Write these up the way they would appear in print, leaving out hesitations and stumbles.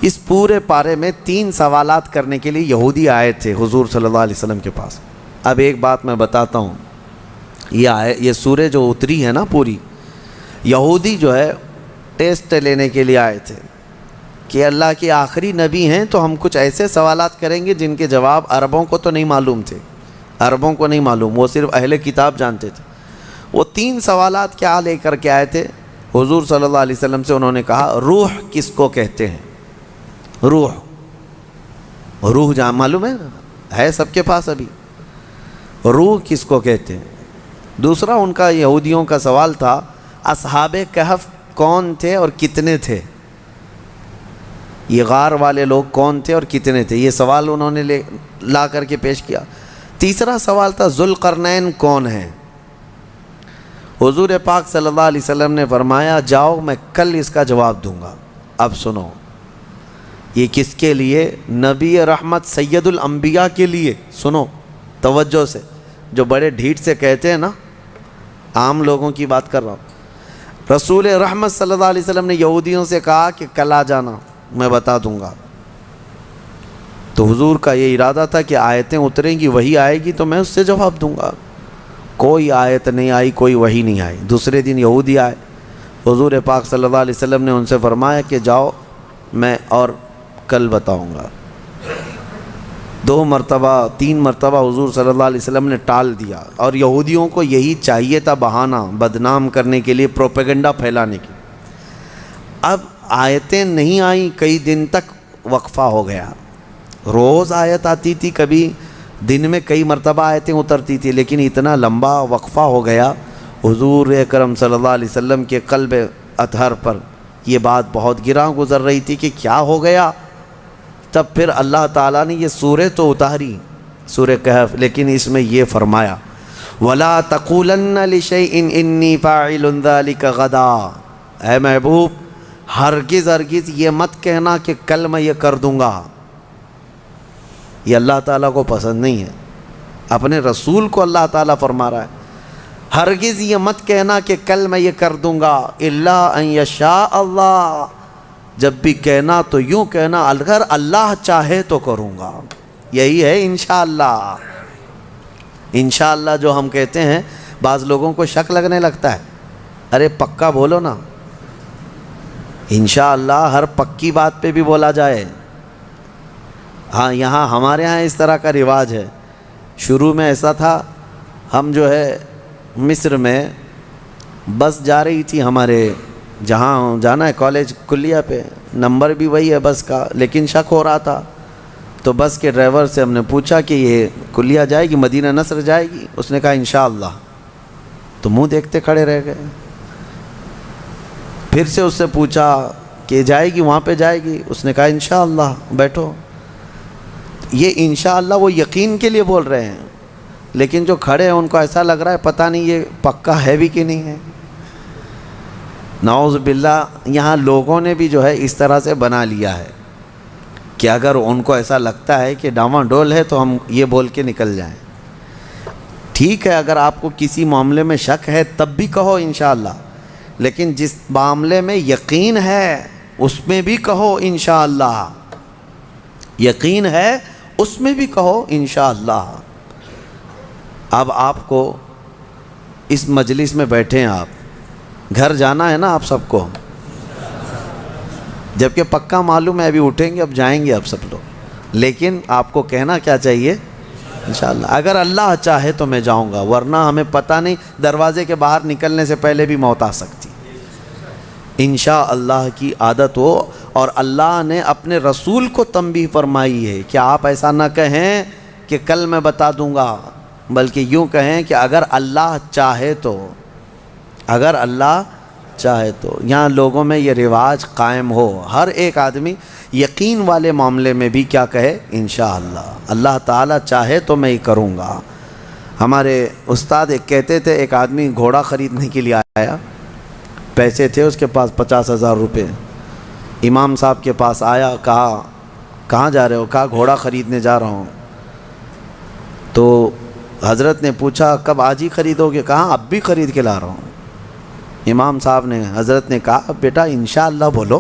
اس پورے پارے میں 3 سوالات کرنے کے لیے یہودی آئے تھے حضور صلی اللہ علیہ وسلم کے پاس۔ اب ایک بات میں بتاتا ہوں، یہ سورہ جو اتری ہے نا پوری، یہودی جو ہے ٹیسٹ لینے کے لیے آئے تھے کہ اللہ کے آخری نبی ہیں تو ہم کچھ ایسے سوالات کریں گے جن کے جواب عربوں کو تو نہیں معلوم تھے، عربوں کو نہیں معلوم، وہ صرف اہل کتاب جانتے تھے۔ وہ 3 سوالات کیا لے کر کے آئے تھے حضور صلی اللہ علیہ وسلم سے؟ انہوں نے کہا روح کس کو کہتے ہیں؟ روح جہاں معلوم ہے سب کے پاس ابھی، روح کس کو کہتے ہیں؟ دوسرا ان کا یہودیوں کا سوال تھا اصحاب کہف کون تھے اور کتنے تھے؟ یہ غار والے لوگ کون تھے اور کتنے تھے؟ یہ سوال انہوں نے لا کر کے پیش کیا۔ تیسرا سوال تھا ذوالقرنین کون ہیں؟ حضور پاک صلی اللہ علیہ وسلم نے فرمایا جاؤ میں کل اس کا جواب دوں گا۔ اب سنو، یہ کس کے لیے؟ نبی رحمت سید الانبیاء کے لیے۔ سنو توجہ سے، جو بڑے ڈھیٹ سے کہتے ہیں نا، عام لوگوں کی بات کر رہا ہوں۔ رسول رحمت صلی اللہ علیہ وسلم نے یہودیوں سے کہا کہ کل آ جانا، میں بتا دوں گا۔ تو حضور کا یہ ارادہ تھا کہ آیتیں اتریں گی، وہی آئے گی تو میں اس سے جواب دوں گا۔ کوئی آیت نہیں آئی، کوئی وحی نہیں آئی۔ دوسرے دن یہودی آئے، حضور پاک صلی اللہ علیہ وسلم نے ان سے فرمایا کہ جاؤ میں اور کل بتاؤں گا۔ 2 مرتبہ 3 مرتبہ حضور صلی اللہ علیہ وسلم نے ٹال دیا، اور یہودیوں کو یہی چاہیے تھا، بہانہ بدنام کرنے کے لیے، پروپیگنڈا پھیلانے کے۔ اب آیتیں نہیں آئیں، کئی دن تک وقفہ ہو گیا۔ روز آیت آتی تھی، کبھی دن میں کئی مرتبہ آیتیں اترتی تھی، لیکن اتنا لمبا وقفہ ہو گیا۔ حضور اکرم صلی اللہ علیہ وسلم کے قلب اطہر پر یہ بات بہت گراں گزر رہی تھی کہ کیا ہو گیا۔ تب پھر اللہ تعالیٰ نے یہ سورہ تو اتاری، سورہ کہف، لیکن اس میں یہ فرمایا وَلَا تَقُولَنَّ لِشَيْءٍ إِنِّي فَاعِلٌ ذَلِكَ غَدًا۔ اے محبوب، ہرگز ہرگز یہ مت کہنا کہ کل میں یہ کر دوں گا۔ یہ اللہ تعالیٰ کو پسند نہیں ہے، اپنے رسول کو اللہ تعالیٰ فرما رہا ہے ہرگز یہ مت کہنا کہ کل میں یہ کر دوں گا، الا ان یشاء اللہ، جب بھی کہنا تو یوں کہنا اگر اللہ چاہے تو کروں گا۔ یہی ہے انشاءاللہ۔ انشاءاللہ جو ہم کہتے ہیں، بعض لوگوں کو شک لگنے لگتا ہے، ارے پکا بولو نا۔ انشاءاللہ ہر پکی بات پہ بھی بولا جائے۔ ہاں یہاں ہمارے ہاں اس طرح کا رواج ہے۔ شروع میں ایسا تھا، ہم جو ہے مصر میں بس جا رہی تھی، ہمارے جہاں جانا ہے کالج کلیہ پہ، نمبر بھی وہی ہے بس کا، لیکن شک ہو رہا تھا۔ تو بس کے ڈرائیور سے ہم نے پوچھا کہ یہ کلیہ جائے گی، مدینہ نصر جائے گی؟ اس نے کہا انشاءاللہ۔ تو منہ دیکھتے کھڑے رہ گئے۔ پھر سے اس سے پوچھا کہ جائے گی وہاں پہ جائے گی؟ اس نے کہا انشاءاللہ، بیٹھو۔ یہ انشاءاللہ وہ یقین کے لیے بول رہے ہیں، لیکن جو کھڑے ہیں ان کو ایسا لگ رہا ہے پتہ نہیں یہ پکا ہے بھی کہ نہیں ہے۔ نعوذ باللہ، یہاں لوگوں نے بھی جو ہے اس طرح سے بنا لیا ہے کہ اگر ان کو ایسا لگتا ہے کہ ڈاواں ڈول ہے تو ہم یہ بول کے نکل جائیں۔ ٹھیک ہے، اگر آپ کو کسی معاملے میں شک ہے تب بھی کہو انشاءاللہ، لیکن جس معاملے میں یقین ہے اس میں بھی کہو انشاءاللہ۔ یقین ہے اس میں بھی کہو انشاءاللہ۔ اب آپ کو اس مجلس میں بیٹھے ہیں، آپ گھر جانا ہے نا آپ سب کو، جبکہ پکا معلوم ہے ابھی اٹھیں گے، اب جائیں گے اب سب لوگ، لیکن آپ کو کہنا کیا چاہیے؟ انشاءاللہ۔ اگر اللہ چاہے تو میں جاؤں گا، ورنہ ہمیں پتہ نہیں، دروازے کے باہر نکلنے سے پہلے بھی موت آ سکتی۔ انشاءاللہ کی عادت ہو، اور اللہ نے اپنے رسول کو تنبیہ فرمائی ہے کہ آپ ایسا نہ کہیں کہ کل میں بتا دوں گا، بلکہ یوں کہیں کہ اگر اللہ چاہے تو، اگر اللہ چاہے تو۔ یہاں لوگوں میں یہ رواج قائم ہو، ہر ایک آدمی یقین والے معاملے میں بھی کیا کہے؟ انشاءاللہ، اللہ تعالیٰ چاہے تو میں یہ کروں گا۔ ہمارے استاد ایک کہتے تھے، ایک آدمی گھوڑا خریدنے کے لیے آیا، پیسے تھے اس کے پاس 50,000 روپے۔ امام صاحب کے پاس آیا، کہا کہاں جا رہے ہو؟ کہا گھوڑا خریدنے جا رہا ہوں۔ تو حضرت نے پوچھا کب؟ آج ہی خریدو گے؟ کہا اب بھی خرید کے لا رہا ہوں۔ امام صاحب نے، حضرت نے کہا بیٹا انشاءاللہ بولو،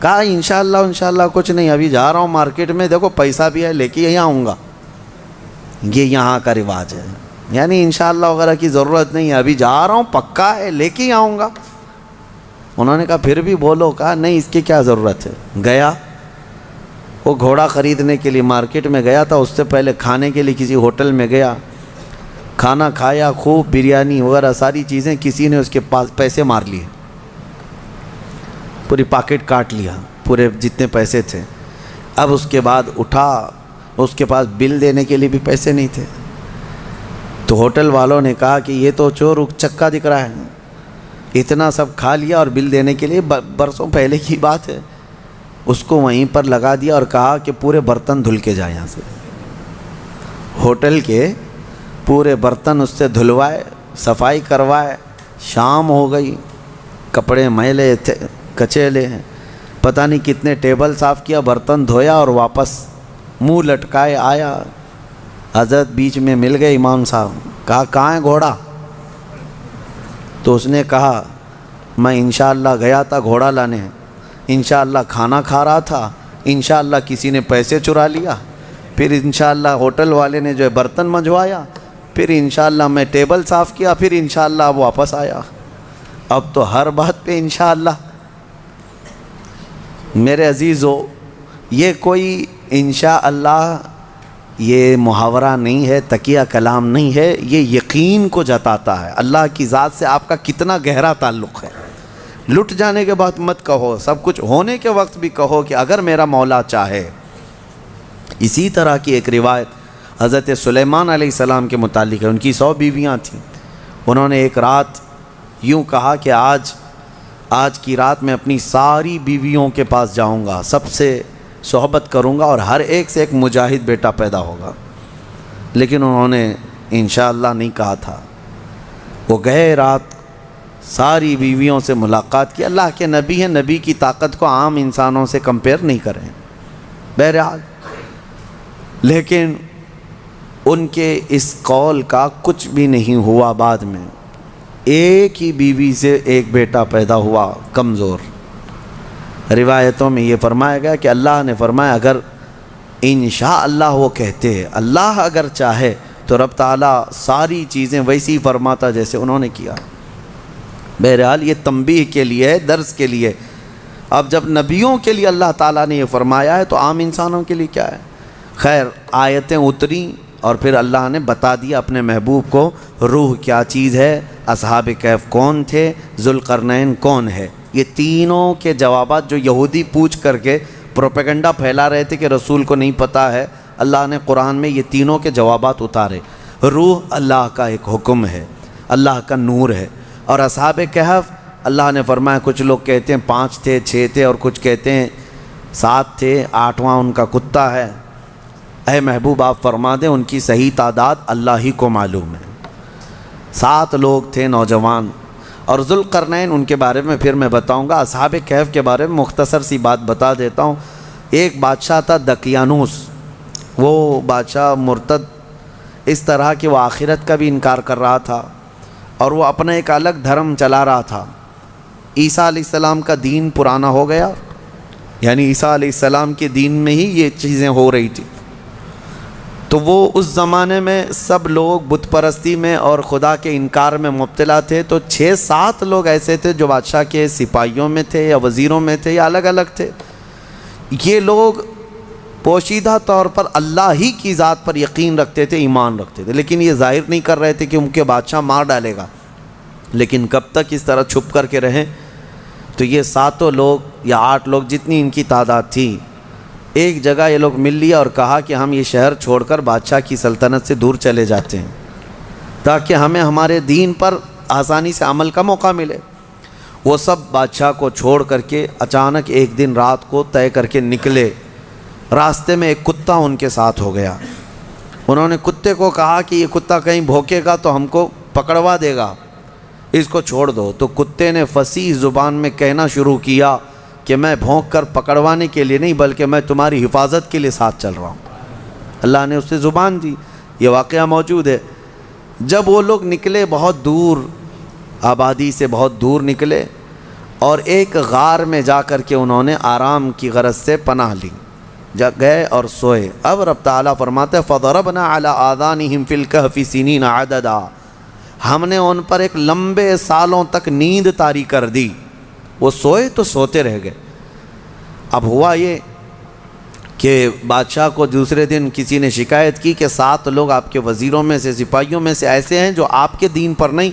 کہا انشاءاللہ کچھ نہیں، ابھی جا رہا ہوں مارکیٹ میں، دیکھو پیسہ بھی ہے لے کے یہاں آؤں گا. یہ یہاں کا رواج ہے، یعنی انشاءاللہ وغیرہ کی ضرورت نہیں ہے، ابھی جا رہا ہوں پکا ہے لے کے ہی آؤں گا. انہوں نے کہا پھر بھی بولو. کہا نہیں اس کی کیا ضرورت ہے. گیا وہ گھوڑا خریدنے کے لیے مارکیٹ میں گیا تھا، اس سے پہلے کھانے کے لیے کسی ہوٹل میں گیا، کھانا کھایا، خوب بریانی وغیرہ ساری چیزیں، کسی نے اس کے پاس پیسے مار لیے، پوری پاکٹ کاٹ لیا، پورے جتنے پیسے تھے. اب اس کے بعد اٹھا، اس کے پاس بل دینے کے لیے بھی پیسے نہیں تھے. تو ہوٹل والوں نے کہا کہ یہ تو چور چکا دکھ رہا ہے، اتنا سب کھا لیا اور بل دینے کے لیے برسوں پہلے کی بات ہے. اس کو وہیں پر لگا دیا اور کہا کہ پورے برتن دھل کے جائیں یہاں سے. ہوٹل کے پورے برتن اس سے دھلوائے، صفائی کروائے. شام ہو گئی، کپڑے میلے تھے، کچیلے ہیں، پتہ نہیں کتنے ٹیبل صاف کیا، برتن دھویا اور واپس منہ لٹکائے آیا. حضرت بیچ میں مل گئے امام صاحب. کہا کہاں ہے گھوڑا؟ تو اس نے کہا میں انشاءاللہ گیا تھا گھوڑا لانے، انشاءاللہ کھانا کھا رہا تھا، انشاءاللہ کسی نے پیسے چرا لیا، پھر انشاءاللہ ہوٹل والے نے جو ہے برتن منجوایا، پھر انشاءاللہ میں ٹیبل صاف کیا، پھر انشاءاللہ اب واپس آیا. اب تو ہر بات پہ انشاءاللہ. میرے عزیزو، یہ کوئی انشاءاللہ یہ محاورہ نہیں ہے، تکیہ کلام نہیں ہے، یہ یقین کو جتاتا ہے. اللہ کی ذات سے آپ کا کتنا گہرا تعلق ہے. لٹ جانے کے بعد مت کہو، سب کچھ ہونے کے وقت بھی کہو کہ اگر میرا مولا چاہے. اسی طرح کی ایک روایت حضرت سلیمان علیہ السلام کے متعلق ہے. ان کی 100 بیویاں تھیں. انہوں نے ایک رات یوں کہا کہ آج کی رات میں اپنی ساری بیویوں کے پاس جاؤں گا، سب سے صحبت کروں گا اور ہر ایک سے ایک مجاہد بیٹا پیدا ہوگا. لیکن انہوں نے انشاءاللہ نہیں کہا تھا. وہ گئے، رات ساری بیویوں سے ملاقات کی. اللہ کے نبی ہیں، نبی کی طاقت کو عام انسانوں سے کمپیئر نہیں کریں بہرحال. لیکن ان کے اس قول کا کچھ بھی نہیں ہوا. بعد میں ایک ہی بیوی سے ایک بیٹا پیدا ہوا، کمزور. روایتوں میں یہ فرمایا گیا کہ اللہ نے فرمایا اگر انشاءاللہ وہ کہتے، اللہ اگر چاہے تو رب تعالیٰ ساری چیزیں ویسی ہی فرماتا جیسے انہوں نے کیا. بہرحال یہ تنبیہ کے لیے ہے، درس کے لیے. اب جب نبیوں کے لیے اللہ تعالیٰ نے یہ فرمایا ہے تو عام انسانوں کے لیے کیا ہے. خیر آیتیں اتریں اور پھر اللہ نے بتا دیا اپنے محبوب کو روح کیا چیز ہے، اصحاب کہف کون تھے، ذوالقرنین کون ہے. یہ تینوں کے جوابات جو یہودی پوچھ کر کے پروپیگنڈا پھیلا رہے تھے کہ رسول کو نہیں پتہ ہے، اللہ نے قرآن میں یہ تینوں کے جوابات اتارے. روح اللہ کا ایک حکم ہے، اللہ کا نور ہے. اور اصحاب کہف اللہ نے فرمایا کچھ لوگ کہتے ہیں 5 تھے 6 تھے اور کچھ کہتے ہیں 7 تھے، 8واں ان کا کتا ہے. اے محبوب آپ فرما دیں ان کی صحیح تعداد اللہ ہی کو معلوم ہے. 7 لوگ تھے نوجوان. اور ذوالقرنین ان کے بارے میں پھر میں بتاؤں گا. اصحاب کہف کے بارے میں مختصر سی بات بتا دیتا ہوں. ایک بادشاہ تھا دقیانوس. وہ بادشاہ مرتد اس طرح کہ وہ آخرت کا بھی انکار کر رہا تھا اور وہ اپنا ایک الگ دھرم چلا رہا تھا. عیسیٰ علیہ السلام کا دین پرانا ہو گیا، یعنی عیسیٰ علیہ السلام کے دین میں ہی یہ چیزیں ہو رہی تھی. تو وہ اس زمانے میں سب لوگ بت پرستی میں اور خدا کے انکار میں مبتلا تھے. تو 6-7 لوگ ایسے تھے جو بادشاہ کے سپاہیوں میں تھے یا وزیروں میں تھے یا الگ الگ تھے. یہ لوگ پوشیدہ طور پر اللہ ہی کی ذات پر یقین رکھتے تھے، ایمان رکھتے تھے، لیکن یہ ظاہر نہیں کر رہے تھے کہ ان کے بادشاہ مار ڈالے گا. لیکن کب تک اس طرح چھپ کر کے رہیں. تو یہ 7 لوگ یا 8 لوگ جتنی ان کی تعداد تھی، ایک جگہ یہ لوگ مل لیا اور کہا کہ ہم یہ شہر چھوڑ کر بادشاہ کی سلطنت سے دور چلے جاتے ہیں تاکہ ہمیں ہمارے دین پر آسانی سے عمل کا موقع ملے. وہ سب بادشاہ کو چھوڑ کر کے اچانک ایک دن رات کو طے کر کے نکلے. راستے میں ایک کتا ان کے ساتھ ہو گیا. انہوں نے کتے کو کہا کہ یہ کتا کہیں بھونکے گا تو ہم کو پکڑوا دے گا، اس کو چھوڑ دو. تو کتے نے فصیح زبان میں کہنا شروع کیا کہ میں بھونک کر پکڑوانے کے لیے نہیں بلکہ میں تمہاری حفاظت کے لیے ساتھ چل رہا ہوں. اللہ نے اسے زبان دی. یہ واقعہ موجود ہے. جب وہ لوگ نکلے بہت دور، آبادی سے بہت دور نکلے اور ایک غار میں جا کر کے انہوں نے آرام کی غرض سے پناہ لی، گئے اور سوئے۔ اب رب تعالیٰ فرماتے ہیں فَضَرَبْنَا عَلَىٰ آذَانِهِمْ فِي الْكَهْفِ سِنِينَ عَدَدًا، ہم نے ان پر ایک لمبے سالوں تک نیند طاری کر دی، وہ سوئے تو سوتے رہ گئے۔ اب ہوا یہ کہ بادشاہ کو دوسرے دن کسی نے شکایت کی کہ 7 لوگ آپ کے وزیروں میں سے، سپاہیوں میں سے ایسے ہیں جو آپ کے دین پر نہیں،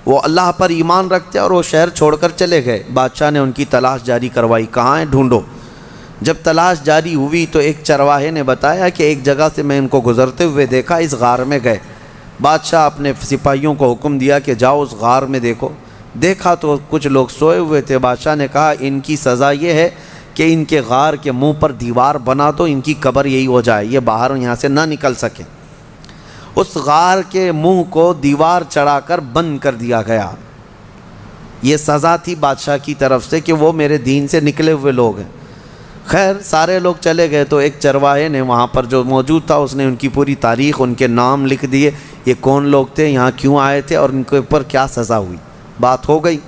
وہ اللہ پر ایمان رکھتے اور وہ شہر چھوڑ کر چلے گئے۔ بادشاہ نے ان کی تلاش جاری کروائی، کہاں ہیں ڈھونڈو۔ جب تلاش جاری ہوئی تو ایک چرواہے نے بتایا کہ ایک جگہ سے میں ان کو گزرتے ہوئے دیکھا، اس غار میں گئے۔ بادشاہ اپنے سپاہیوں کو حکم دیا کہ جاؤ اس غار میں دیکھو۔ دیکھا تو کچھ لوگ سوئے ہوئے تھے۔ بادشاہ نے کہا ان کی سزا یہ ہے کہ ان کے غار کے منہ پر دیوار بنا دو، ان کی قبر یہی ہو جائے، یہ باہر یہاں سے نہ نکل سکے۔ اس غار کے منہ کو دیوار چڑھا کر بند کر دیا گیا۔ یہ سزا تھی بادشاہ کی طرف سے کہ وہ میرے دین سے نکلے ہوئے لوگ ہیں۔ خیر سارے لوگ چلے گئے تو ایک چرواہے نے وہاں پر جو موجود تھا اس نے ان کی پوری تاریخ، ان کے نام لکھ دیے، یہ کون لوگ تھے، یہاں کیوں آئے تھے اور ان کے اوپر کیا سزا ہوئی۔ بات ہو گئی۔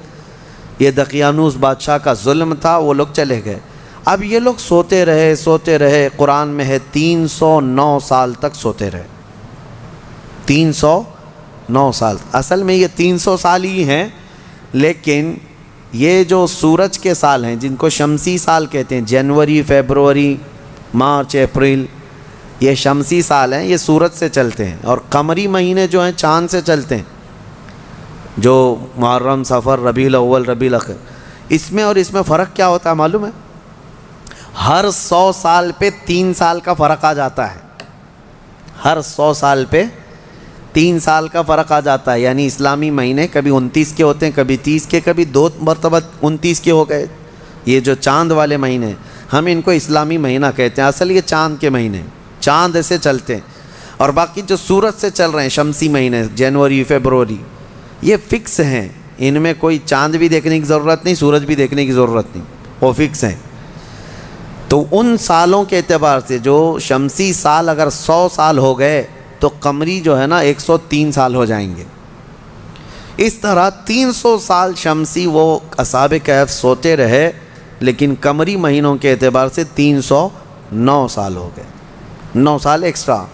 یہ دقیانوس بادشاہ کا ظلم تھا، وہ لوگ چلے گئے۔ اب یہ لوگ سوتے رہے، قرآن میں ہے 309 سال تک سوتے رہے۔ 309 سال، اصل میں یہ 300 سال ہی ہیں، لیکن یہ جو سورج کے سال ہیں جن کو شمسی سال کہتے ہیں، جنوری، فیبروری، مارچ، اپریل، یہ شمسی سال ہیں، یہ سورج سے چلتے ہیں، اور قمری مہینے جو ہیں چاند سے چلتے ہیں، جو محرم، صفر، ربیع الاول، ربیع الاخر۔ اس میں اور اس میں فرق کیا ہوتا ہے معلوم ہے؟ ہر 100 سال پہ 3 سال کا فرق آ جاتا ہے۔ ہر 100 سال پہ 3 سال کا فرق آ جاتا ہے، یعنی اسلامی مہینے کبھی 29 کے ہوتے ہیں، کبھی 30 کے، کبھی 2 مرتبہ 29 کے ہو گئے۔ یہ جو چاند والے مہینے ہم ان کو اسلامی مہینہ کہتے ہیں، اصل یہ چاند کے مہینے، چاند ایسے چلتے ہیں۔ اور باقی جو سورج سے چل رہے ہیں شمسی مہینے، جنوری، فیبروری، یہ فکس ہیں، ان میں کوئی چاند بھی دیکھنے کی ضرورت نہیں، سورج بھی دیکھنے کی ضرورت نہیں، وہ فکس ہیں۔ تو ان سالوں کے اعتبار سے جو شمسی سال اگر 100 سال ہو گئے تو قمری جو ہے نا 103 سال ہو جائیں گے۔ اس طرح 300 سال شمسی وہ اصحاب کہف سوتے رہے، لیکن قمری مہینوں کے اعتبار سے 309 سال ہو گئے، 9 سال ایکسٹرا۔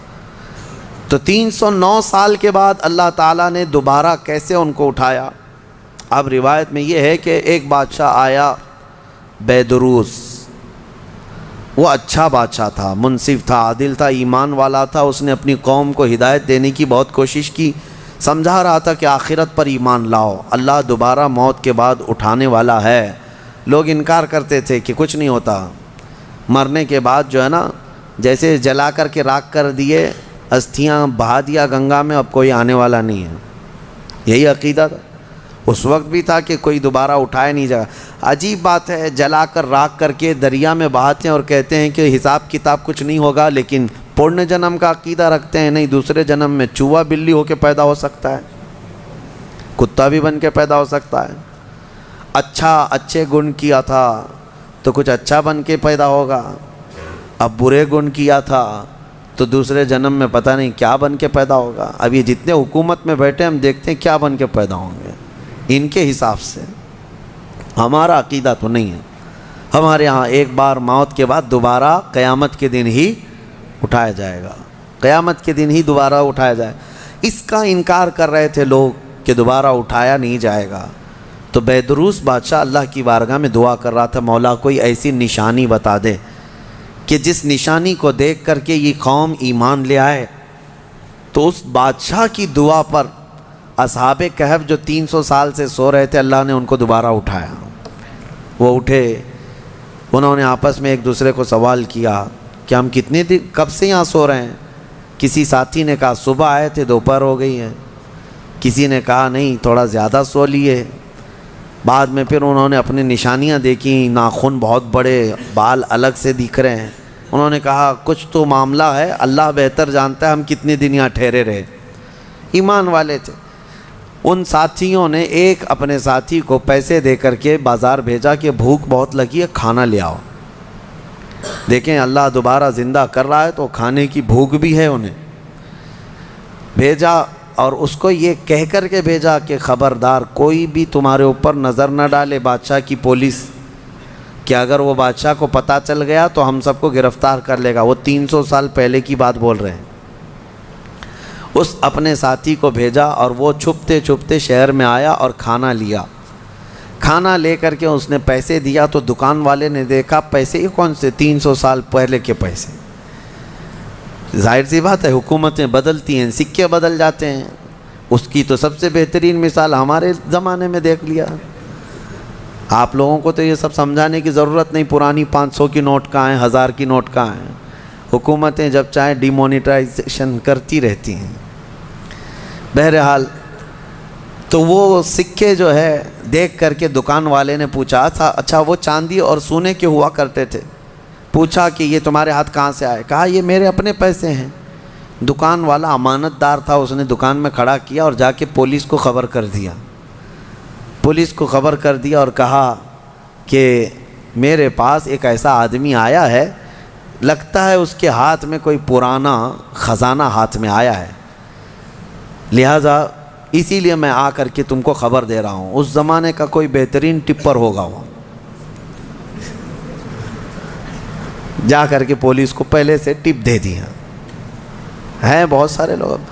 تو 309 سال کے بعد اللہ تعالیٰ نے دوبارہ کیسے ان کو اٹھایا؟ اب روایت میں یہ ہے کہ ایک بادشاہ آیا بیدروس، وہ اچھا بادشاہ تھا، منصف تھا، عادل تھا، ایمان والا تھا۔ اس نے اپنی قوم کو ہدایت دینے کی بہت کوشش کی، سمجھا رہا تھا کہ آخرت پر ایمان لاؤ، اللہ دوبارہ موت کے بعد اٹھانے والا ہے۔ لوگ انکار کرتے تھے کہ کچھ نہیں ہوتا، مرنے کے بعد جو ہے نا جیسے جلا کر کے راکھ کر دیے، استھیاں بہا دیا گنگا میں، اب کوئی آنے والا نہیں ہے، یہی عقیدہ تھا اس وقت بھی تھا کہ کوئی دوبارہ اٹھائے نہیں جائے۔ عجیب بات ہے، جلا کر راکھ کر کے دریا میں بہاتے ہیں اور کہتے ہیں کہ حساب کتاب کچھ نہیں ہوگا، لیکن پرن جنم کا عقیدہ رکھتے ہیں، نہیں دوسرے جنم میں چوہا بلی ہو کے پیدا ہو سکتا ہے، کتا بھی بن کے پیدا ہو سکتا ہے۔ اچھے گن کیا تھا تو کچھ اچھا بن کے پیدا ہوگا، اب برے گن کیا تھا تو دوسرے جنم میں پتہ نہیں کیا بن کے پیدا ہوگا۔ اب یہ جتنے حکومت میں بیٹھے ہم دیکھتے ہیں کیا بن کے پیدا ہوں گے ان کے حساب سے۔ ہمارا عقیدہ تو نہیں ہے، ہمارے ہاں ایک بار موت کے بعد دوبارہ قیامت کے دن ہی اٹھایا جائے گا، قیامت کے دن ہی دوبارہ اٹھایا جائے۔ اس کا انکار کر رہے تھے لوگ کہ دوبارہ اٹھایا نہیں جائے گا۔ تو بیدروس بادشاہ اللہ کی بارگاہ میں دعا کر رہا تھا، مولا کوئی ایسی نشانی بتا دے کہ جس نشانی کو دیکھ کر کے یہ قوم ایمان لے آئے۔ تو اس بادشاہ کی دعا پر اصحاب کہف جو 300 سال سے سو رہے تھے، اللہ نے ان کو دوبارہ اٹھایا۔ وہ اٹھے، انہوں نے آپس میں ایک دوسرے کو سوال کیا کہ ہم کتنے دن کب سے یہاں سو رہے ہیں؟ کسی ساتھی نے کہا صبح آئے تھے دوپہر ہو گئی ہے، کسی نے کہا نہیں تھوڑا زیادہ سو لیے۔ بعد میں پھر انہوں نے اپنی نشانیاں دیکھی، ناخن بہت بڑے، بال الگ سے دکھ رہے ہیں۔ انہوں نے کہا کچھ تو معاملہ ہے، اللہ بہتر جانتا ہے ہم کتنے دن یہاں ٹھہرے رہے۔ ایمان والے تھے۔ ان ساتھیوں نے ایک اپنے ساتھی کو پیسے دے کر کے بازار بھیجا کہ بھوک بہت لگی ہے، کھانا لے آؤ۔ دیکھیں اللہ دوبارہ زندہ کر رہا ہے تو کھانے کی بھوک بھی ہے انہیں۔ بھیجا اور اس کو یہ کہہ کر کے بھیجا کہ خبردار کوئی بھی تمہارے اوپر نظر نہ ڈالے بادشاہ کی پولیس، کہ اگر وہ بادشاہ کو پتہ چل گیا تو ہم سب کو گرفتار کر لے گا۔ وہ 300 سال پہلے کی بات بول رہے ہیں۔ اس اپنے ساتھی کو بھیجا اور وہ چھپتے چھپتے شہر میں آیا اور کھانا لیا۔ کھانا لے کر کے اس نے پیسے دیا تو دکان والے نے دیکھا پیسے یہ کون سے 300 سال پہلے کے پیسے۔ ظاہر سی بات ہے حکومتیں بدلتی ہیں، سکے بدل جاتے ہیں۔ اس کی تو سب سے بہترین مثال ہمارے زمانے میں دیکھ لیا۔ آپ لوگوں کو تو یہ سب سمجھانے کی ضرورت نہیں، پرانی 500 کی نوٹ کہاں ہیں، 1000 کی نوٹ کہاں ہیں۔ حکومتیں جب چاہیں ڈی مونیٹائزیشن کرتی رہتی ہیں۔ بہرحال تو وہ سکے جو ہے دیکھ کر کے دکان والے نے پوچھا اچھا وہ چاندی اور سونے کے ہوا کرتے تھے، پوچھا کہ یہ تمہارے ہاتھ کہاں سے آئے؟ کہا یہ میرے اپنے پیسے ہیں۔ دکان والا امانت دار تھا، اس نے دکان میں کھڑا کیا اور جا کے پولیس کو خبر کر دیا۔ پولیس کو خبر کر دیا اور کہا کہ میرے پاس ایک ایسا آدمی آیا ہے، لگتا ہے اس کے ہاتھ میں کوئی پرانا خزانہ ہاتھ میں آیا ہے، لہٰذا اسی لیے میں آ کر کے تم کو خبر دے رہا ہوں۔ اس زمانے کا کوئی بہترین ٹپر ہوگا وہ، جا کر کے پولیس کو پہلے سے ٹپ دے دیا۔ ہیں بہت سارے لوگ،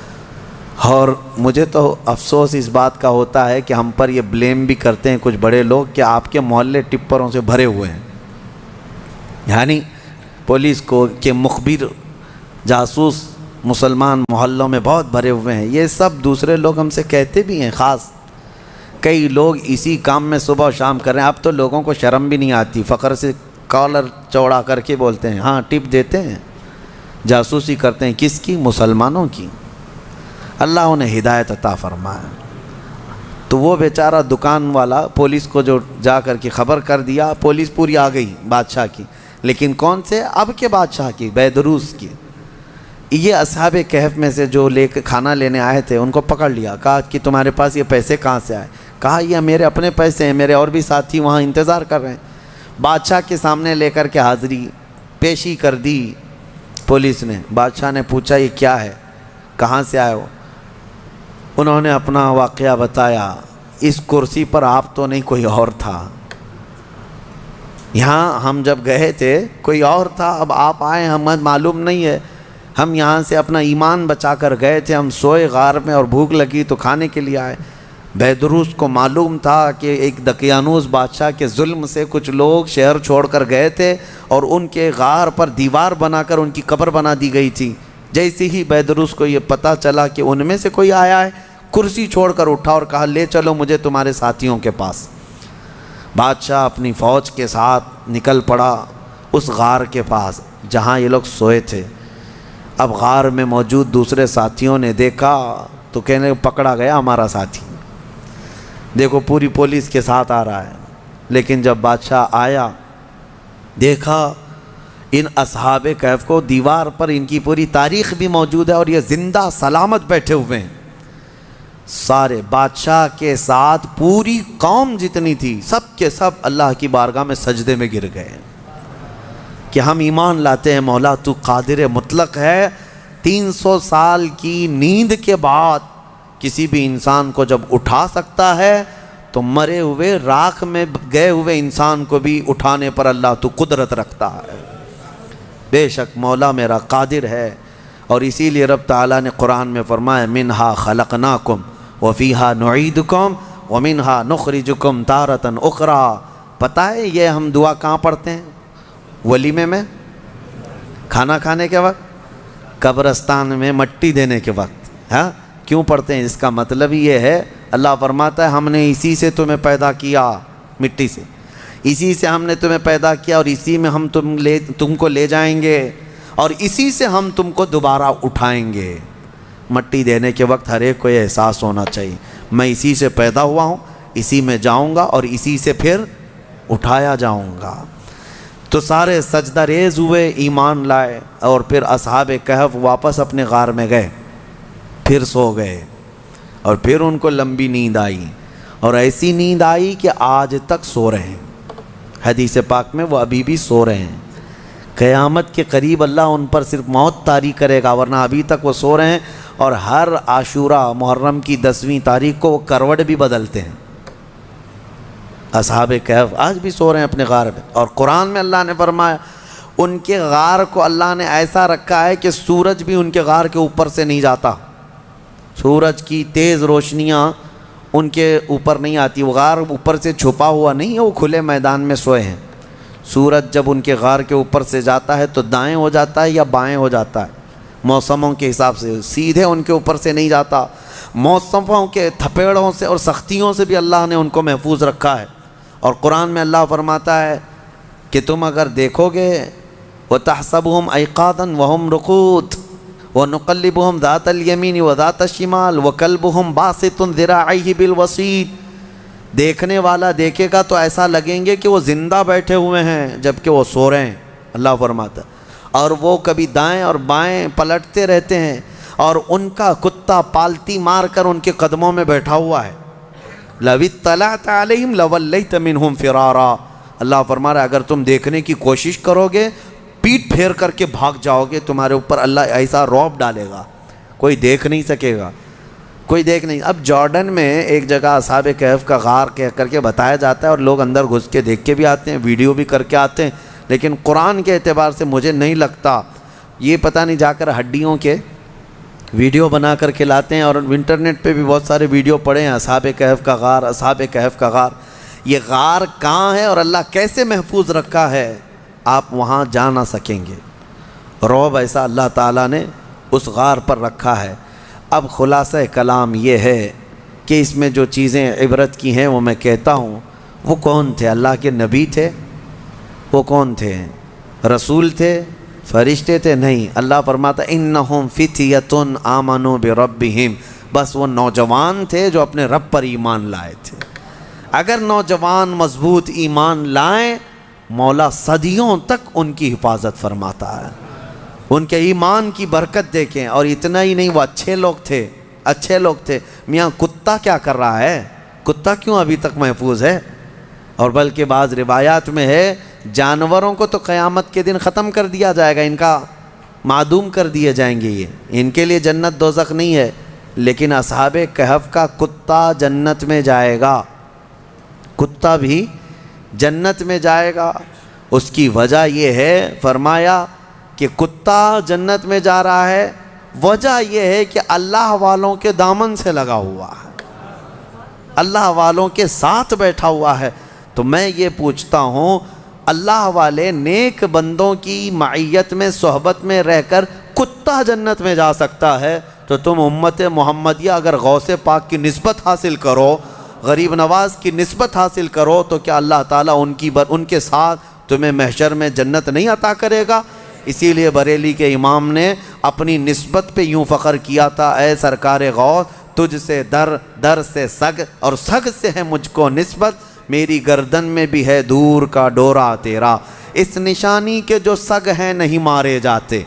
اور مجھے تو افسوس اس بات کا ہوتا ہے کہ ہم پر یہ بلیم بھی کرتے ہیں کچھ بڑے لوگ کہ آپ کے محلے ٹپروں سے بھرے ہوئے ہیں، یعنی پولیس کو کہ مخبر جاسوس مسلمان محلوں میں بہت بھرے ہوئے ہیں۔ یہ سب دوسرے لوگ ہم سے کہتے بھی ہیں، خاص کئی لوگ اسی کام میں صبح و شام کر رہے ہیں۔ اب تو لوگوں کو شرم بھی نہیں آتی، فخر سے کالر چوڑا کر کے بولتے ہیں ہاں ٹپ دیتے ہیں، جاسوسی کرتے ہیں۔ کس کی؟ مسلمانوں کی۔ اللہ انہیں ہدایت عطا فرمائے۔ تو وہ بیچارہ دکان والا پولیس کو جو جا کر کے خبر کر دیا، پولیس پوری آ گئی بادشاہ کی، لیکن کون سے؟ اب کے بادشاہ کی، بیدروس کی۔ یہ اصحاب کہف میں سے جو لے کے کھانا لینے آئے تھے ان کو پکڑ لیا، کہا کہ تمہارے پاس یہ پیسے کہاں سے آئے؟ کہا یہ میرے اپنے پیسے ہیں، میرے اور بھی ساتھی وہاں انتظار کر رہے ہیں۔ بادشاہ کے سامنے لے کر کے حاضری پیشی کر دی پولیس نے۔ بادشاہ نے پوچھا یہ کیا ہے، کہاں سے آئے ہو؟ انہوں نے اپنا واقعہ بتایا، اس کرسی پر آپ تو نہیں کوئی اور تھا، یہاں ہم جب گئے تھے کوئی اور تھا، اب آپ آئے ہمیں معلوم نہیں ہے، ہم یہاں سے اپنا ایمان بچا کر گئے تھے، ہم سوئے غار میں اور بھوک لگی تو کھانے کے لیے آئے۔ بیدروس کو معلوم تھا کہ ایک دقیانوس بادشاہ کے ظلم سے کچھ لوگ شہر چھوڑ کر گئے تھے اور ان کے غار پر دیوار بنا کر ان کی قبر بنا دی گئی تھی۔ جیسے ہی بیدروس کو یہ پتہ چلا کہ ان میں سے کوئی آیا ہے، کرسی چھوڑ کر اٹھا اور کہا لے چلو مجھے تمہارے ساتھیوں کے پاس۔ بادشاہ اپنی فوج کے ساتھ نکل پڑا اس غار کے پاس جہاں یہ لوگ سوئے تھے۔ اب غار میں موجود دوسرے ساتھیوں نے دیکھا تو کہنے پکڑا گیا ہمارا ساتھی، دیکھو پوری پولیس کے ساتھ آ رہا ہے۔ لیکن جب بادشاہ آیا دیکھا ان اصحاب کہف کو، دیوار پر ان کی پوری تاریخ بھی موجود ہے اور یہ زندہ سلامت بیٹھے ہوئے ہیں۔ سارے بادشاہ کے ساتھ پوری قوم جتنی تھی سب کے سب اللہ کی بارگاہ میں سجدے میں گر گئے کہ ہم ایمان لاتے ہیں مولا تو قادر مطلق ہے۔ 300 سال کی نیند کے بعد کسی بھی انسان کو جب اٹھا سکتا ہے تو مرے ہوئے راکھ میں گئے ہوئے انسان کو بھی اٹھانے پر اللہ تو قدرت رکھتا ہے۔ بے شک مولا میرا قادر ہے، اور اسی لیے رب تعالیٰ نے قرآن میں فرمایا منہا خلقناکم وفیہا نعیدکم ومنہا نخرجکم تارۃ اخری۔ پتہ ہے یہ ہم دعا کہاں پڑھتے ہیں؟ ولیمے میں، کھانا کھانے کے وقت، قبرستان میں مٹی دینے کے وقت۔ ہاں کیوں پڑھتے ہیں؟ اس کا مطلب یہ ہے اللہ فرماتا ہے ہم نے اسی سے تمہیں پیدا کیا، مٹی سے، اسی سے ہم نے تمہیں پیدا کیا اور اسی میں ہم تم کو لے جائیں گے اور اسی سے ہم تم کو دوبارہ اٹھائیں گے۔ مٹی دینے کے وقت ہر ایک کو یہ احساس ہونا چاہیے میں اسی سے پیدا ہوا ہوں، اسی میں جاؤں گا اور اسی سے پھر اٹھایا جاؤں گا۔ تو سارے سجدہ ریز ہوئے، ایمان لائے، اور پھر اصحاب کہف واپس اپنے غار میں گئے، پھر سو گئے، اور پھر ان کو لمبی نیند آئی، اور ایسی نیند آئی کہ آج تک سو رہے ہیں۔ حدیث پاک میں وہ ابھی بھی سو رہے ہیں۔ قیامت کے قریب اللہ ان پر صرف موت طاری کرے گا، ورنہ ابھی تک وہ سو رہے ہیں، اور ہر عاشورہ محرم کی 10ویں تاریخ کو وہ کروٹ بھی بدلتے ہیں۔ اصحاب کہف آج بھی سو رہے ہیں اپنے غار میں، اور قرآن میں اللہ نے فرمایا ان کے غار کو اللہ نے ایسا رکھا ہے کہ سورج بھی ان کے غار کے اوپر سے نہیں جاتا، سورج کی تیز روشنیاں ان کے اوپر نہیں آتی، وہ غار اوپر سے چھپا ہوا نہیں ہے، وہ کھلے میدان میں سوئے ہیں۔ سورج جب ان کے غار کے اوپر سے جاتا ہے تو دائیں ہو جاتا ہے یا بائیں ہو جاتا ہے، موسموں کے حساب سے سیدھے ان کے اوپر سے نہیں جاتا، موسموں کے تھپیڑوں سے اور سختیوں سے بھی اللہ نے ان کو محفوظ رکھا ہے۔ اور قرآن میں اللہ فرماتا ہے کہ تم اگر دیکھو گے وَتَحْسَبُهُمْ أَيْقَاظًا وَهُمْ رُقُودٌ وَنُقَلِّبُهُمْ ذَاتَ الْيَمِينِ وَذَاتَ الشِّمَالِ وَكَلْبُهُمْ بَاسِطٌ ذِرَاعَيْهِ بِالْوَسِيدِ، دیکھنے والا دیکھے گا تو ایسا لگیں گے کہ وہ زندہ بیٹھے ہوئے ہیں جبکہ وہ سو رہے ہیں، اللہ فرماتا ہے، اور وہ کبھی دائیں اور بائیں پلٹتے رہتے ہیں، اور ان کا کتا پالتی مار کر ان کے قدموں میں بیٹھا ہوا ہے۔ لَوِ اطَّلَعْتَ عَلَيْهِمْ لَوَلَّيْتَ مِنْهُمْ فِرَارًا، اللہ فرما رہا ہے اگر تم دیکھنے کی کوشش کرو گے پیٹ پھیر کر کے بھاگ جاؤ گے، تمہارے اوپر اللہ ایسا رعب ڈالے گا، کوئی دیکھ نہیں سکے گا، کوئی دیکھ نہیں۔ اب جارڈن میں ایک جگہ اصحاب کہف کا غار کہہ کر کے بتایا جاتا ہے، اور لوگ اندر گھس کے دیکھ کے بھی آتے ہیں، ویڈیو بھی کر کے آتے ہیں، لیکن قرآن کے اعتبار سے مجھے نہیں لگتا، یہ پتہ نہیں جا کر ہڈیوں کے ویڈیو بنا کر کے لاتے ہیں، اور انٹرنیٹ پہ بھی بہت سارے ویڈیو پڑے ہیں اصحاب کہف کا غار، اصحاب کہف کا غار۔ یہ غار کہاں ہے اور اللہ کیسے محفوظ رکھا ہے، آپ وہاں جا نہ سکیں گے، رعب ایسا اللہ تعالیٰ نے اس غار پر رکھا ہے۔ اب خلاصہ کلام یہ ہے کہ اس میں جو چیزیں عبرت کی ہیں وہ میں کہتا ہوں، وہ کون تھے؟ اللہ کے نبی تھے؟ وہ کون تھے؟ رسول تھے؟ فرشتے تھے؟ نہیں، اللہ فرماتا انہم فتیۃ آمنوا بربہم، بس وہ نوجوان تھے جو اپنے رب پر ایمان لائے تھے۔ اگر نوجوان مضبوط ایمان لائیں، مولا صدیوں تک ان کی حفاظت فرماتا ہے۔ ان کے ایمان کی برکت دیکھیں، اور اتنا ہی نہیں، وہ اچھے لوگ تھے، اچھے لوگ تھے۔ میاں کتا کیا کر رہا ہے؟ کتا کیوں ابھی تک محفوظ ہے؟ اور بلکہ بعض روایات میں ہے جانوروں کو تو قیامت کے دن ختم کر دیا جائے گا، ان کا معدوم کر دیے جائیں گے، یہ ان کے لیے جنت دوزخ نہیں ہے، لیکن اصحاب کہف کا کتا جنت میں جائے گا، کتا بھی جنت میں جائے گا۔ اس کی وجہ یہ ہے، فرمایا کہ کتا جنت میں جا رہا ہے، وجہ یہ ہے کہ اللہ والوں کے دامن سے لگا ہوا ہے، اللہ والوں کے ساتھ بیٹھا ہوا ہے۔ تو میں یہ پوچھتا ہوں، اللہ والے نیک بندوں کی معیت میں صحبت میں رہ کر کتا جنت میں جا سکتا ہے، تو تم امت محمدیہ اگر غوث پاک کی نسبت حاصل کرو، غریب نواز کی نسبت حاصل کرو، تو کیا اللہ تعالیٰ ان کے ساتھ تمہیں محشر میں جنت نہیں عطا کرے گا؟ اسی لیے بریلی کے امام نے اپنی نسبت پہ یوں فخر کیا تھا، اے سرکار غوث تجھ سے در، در سے سگ، اور سگ سے ہے مجھ کو نسبت، میری گردن میں بھی ہے دور کا ڈورا تیرا، اس نشانی کے جو سگ ہیں نہیں مارے جاتے۔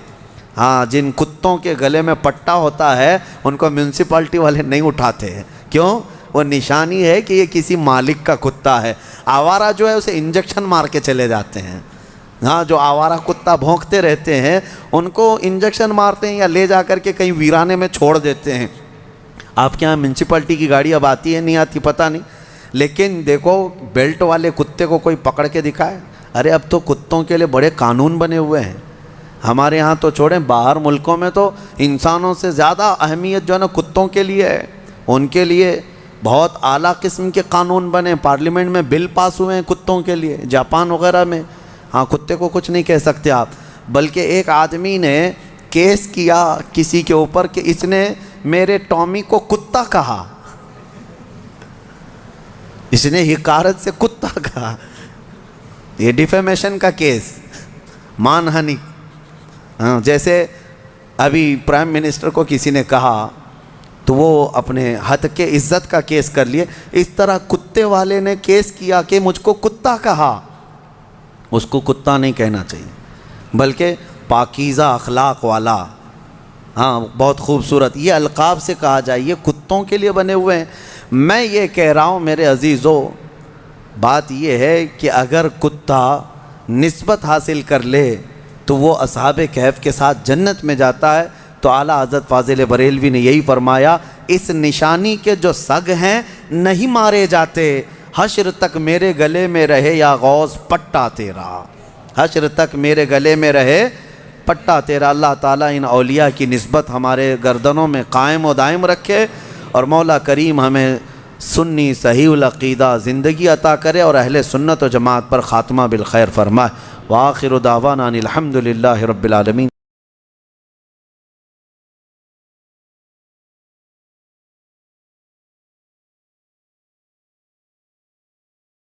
ہاں، جن کتوں کے گلے میں پٹا ہوتا ہے ان کو میونسپلٹی والے نہیں اٹھاتے ہیں، کیوں؟ وہ نشانی ہے کہ یہ کسی مالک کا کتا ہے۔ آوارہ جو ہے اسے انجیکشن مار کے چلے جاتے ہیں، ہاں، جو آوارہ کتا بھونکتے رہتے ہیں ان کو انجیکشن مارتے ہیں یا لے جا کر کے کہیں ویرانے میں چھوڑ دیتے ہیں۔ آپ کے یہاں میونسپلٹی کی گاڑی اب آتی ہے نہیں آتی پتہ نہیں، لیکن دیکھو بیلٹ والے کتے کو کوئی پکڑ کے دکھائے؟ ارے اب تو کتوں کے لیے بڑے قانون بنے ہوئے ہیں، ہمارے ہاں تو چھوڑیں، باہر ملکوں میں تو انسانوں سے زیادہ اہمیت جو ہے نا کتوں کے لیے ہے، ان کے لیے بہت اعلیٰ قسم کے قانون بنے، پارلیمنٹ میں بل پاس ہوئے ہیں کتوں کے لیے، جاپان وغیرہ میں۔ ہاں، کتے کو کچھ نہیں کہہ سکتے آپ، بلکہ ایک آدمی نے کیس کیا کسی کے اوپر کہ اس نے میرے ٹامی کو کتا کہا، اس نے حقارت سے کتا کہا، یہ ڈیفیمیشن کا کیس، مان ہانی۔ ہاں، جیسے ابھی پرائم منسٹر کو کسی نے کہا تو وہ اپنے حد کے عزت کا کیس کر لیے، اس طرح کتے والے نے کیس کیا کہ مجھ کو کتا کہا، اس کو کتا نہیں کہنا چاہیے بلکہ پاکیزہ اخلاق والا۔ ہاں، بہت خوبصورت، یہ القاب سے کہا جائے، یہ کتوں کے لیے بنے ہوئے ہیں۔ میں یہ کہہ رہا ہوں میرے عزیزو، بات یہ ہے کہ اگر کتا نسبت حاصل کر لے تو تو وہ اصحاب کہف کے ساتھ جنت میں جاتا ہے۔ تو اعلیٰ حضرت فاضل بریلوی نے یہی فرمایا، اس نشانی کے جو سگ ہیں نہیں مارے جاتے، حشر تک میرے گلے میں رہے یا غوث پٹا تیرا، حشر تک میرے گلے میں رہے پٹا تیرا۔ اللہ تعالیٰ ان اولیاء کی نسبت ہمارے گردنوں میں قائم و دائم رکھے، اور مولا کریم ہمیں سنی صحیح العقیدہ زندگی عطا کرے، اور اہل سنت و جماعت پر خاتمہ بالخیر فرمائے۔ وآخر دعوانا ان الحمد للہ رب العالمین۔